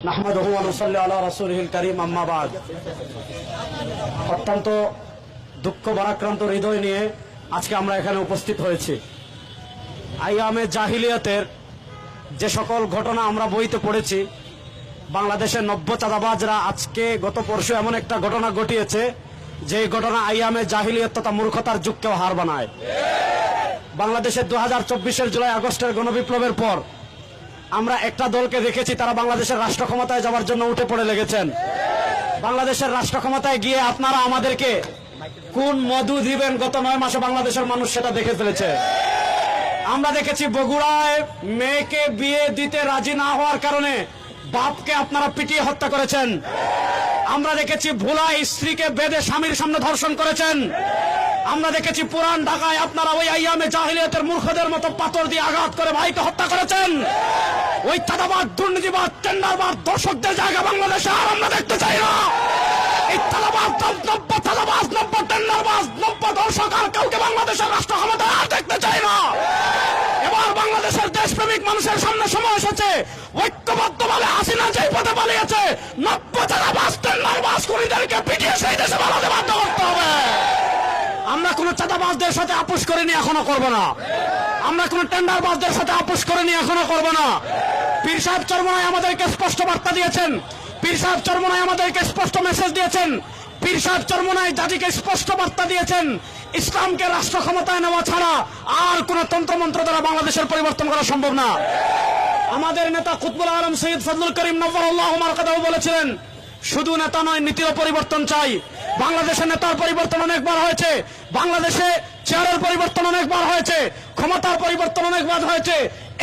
নাহমাদুহু ওয়া নুসাল্লি আলা রাসূলিহিল কারীম, আম্মা বাদ। অত্যন্ত দুঃখ ভারাক্রান্ত হৃদয় নিয়ে আজকে আমরা এখানে উপস্থিত হয়েছি। আইয়ামে জাহিলিয়াতের যে সকল ঘটনা আমরা বইতে পড়েছি, বাংলাদেশের নব্য চাঁদাবাজরা আজকে গত পরশু এমন একটা ঘটনা ঘটিয়েছে যে ঘটনা আইয়ামে জাহিলিয়াত তথা মূর্খতার যুগকেও হার বানায়। বাংলাদেশের 2024 জুলাই আগস্টের গণবিপ্লবের পর আমরা একটা দলকে দেখেছি, তারা বাংলাদেশের রাষ্ট্র ক্ষমতায় যাওয়ার জন্য উঠে পড়ে লেগেছেন। বাংলাদেশের রাষ্ট্র ক্ষমতায় গিয়ে আপনারা আমাদেরকে কোন মধু দিবেন গত 9 মাসে বাংলাদেশের মানুষ সেটা দেখে ফেলেছে। আমরা দেখেছি বগুড়ায় মেয়েকে বিয়ে দিতে রাজি না হওয়ার কারণে বাপকে আপনারা পিটিয়ে হত্যা করেছেন। আমরা দেখেছি ভোলায় স্ত্রীকে বেঁধে স্বামীর সামনে ধর্ষণ করেছেন। আমরা দেখেছি পুরান ঢাকায় আপনারা ওই আইয়ামে জাহিলিয়াতের মূর্খদের মতো পাথর দিয়ে আঘাত করে ভাইকে হত্যা করেছেন। ওই চাঁদাবাদ, দুর্নীতিবাদ, টেন্ডারবাদ দর্শকদের জায়গা বাংলাদেশে আর আমরা দেখতে চাই না। এই চাঁদাবাদ, নব্য টেন্ডারবাজ, নব্য দর্শক আর কাউকে বাংলাদেশের রাষ্ট্র ক্ষমতায় আর দেখতে চাই না। এবার বাংলাদেশের দেশপ্রেমিক মানুষের সামনে সময় এসেছে, ঐক্যবদ্ধভাবে হাসিনা যেই পথে পালিয়েছে, নব্য চাঁদাবাজ, টেন্ডারবাজ খুনিদেরকে পিটিয়ে সেই দেশে পালাতে বাধ্য করতে হবে। আমরা কোন চাঁদাবাজদের সাথে আপোষ করিনি, এখনো করব না। আমরা কোন টেন্ডারবাজদের সাথে আপোষ করিনি, এখনো করব না। পীর সাহেব চরমনাই আমাদেরকে স্পষ্ট বার্তা দিয়েছেন, পীর সাহেব চরমনাই আমাদেরকে স্পষ্ট মেসেজ দিয়েছেন, পীর সাহেব চরমনাই জাতিকে স্পষ্ট বার্তা দিয়েছেন, ইসলামকে রাষ্ট্র ক্ষমতায় নেওয়া ছাড়া আর কোন তন্ত্রমন্ত্র দ্বারা বাংলাদেশের পরিবর্তন করা সম্ভব না। আমাদের নেতা কুতবুল আলম সৈয়দ ফজলুল করিম নওয়ারুল্লাহ মারকাদাহু বলেছিলেন, শুধু নেতা নয়, নীতির পরিবর্তন চাই। বাংলাদেশের নেতার পরিবর্তন অনেকবার হয়েছে, বাংলাদেশে চেয়ারের পরিবর্তন অনেকবার হয়েছে, ক্ষমতার পরিবর্তন অনেকবার হয়েছে।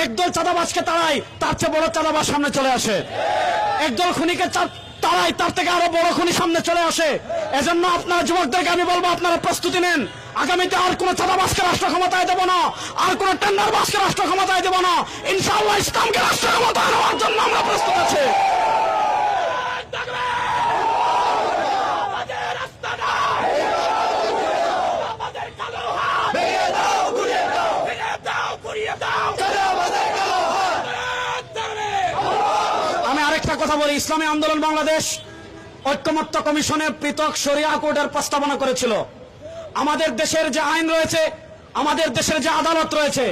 একদল চাঁদাবাজকে তাড়াই, তার চেয়ে বড় চাঁদাবাজ সামনে চলে আসে। একদল খুনিকে তাড়াই, তার থেকে আরো বড় খুনি সামনে চলে আসে। এজন্য আপনারা যুবকদেরকে আমি বলবো, আপনারা প্রস্তুতি নেন। আগামীতে আর কোন চাঁদাবাজকে রাষ্ট্র ক্ষমতায় দেব না, আর কোন টেন্ডারবাজকে রাষ্ট্র ক্ষমতায় দেব না। ইনশাআল্লাহ ইসলামকে রাষ্ট্র ক্ষমতায় নেওয়ার জন্য আমরা প্রস্তুত আছি। আমি আরেকটা কথা বলি, ইসলামী আন্দোলন বাংলাদেশ ঐক্যমত্য কমিশনের পৃথক শরিয়া কোর্টের প্রস্তাবনা করেছিল। আমাদের দেশের যে আইন রয়েছে, আমাদের দেশের যে আদালত রয়েছে,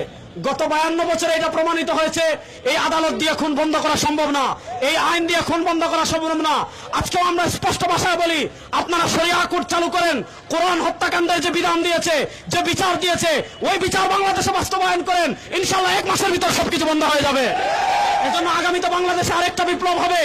গত 52 বছরে এটা প্রমাণিত হয়েছে, এই আদালত দিয়ে খুন বন্ধ করা সম্ভব না, এই আইন দিয়ে খুন বন্ধ করা সম্ভব না। আজকেও আমরা স্পষ্ট ভাষায় বলি, আপনারা শরিয়া কোর্ট চালু করেন। কোরআন হত্যাকাণ্ডের যে বিধান দিয়েছে, যে বিচার দিয়েছে, ওই বিচার বাংলাদেশে বাস্তবায়ন করেন। ইনশাআল্লাহ 1 মাসের ভিতর সবকিছু বন্ধ হয়ে যাবে। এজন্য আগামীতে বাংলাদেশে আরেকটা বিপ্লব হবে।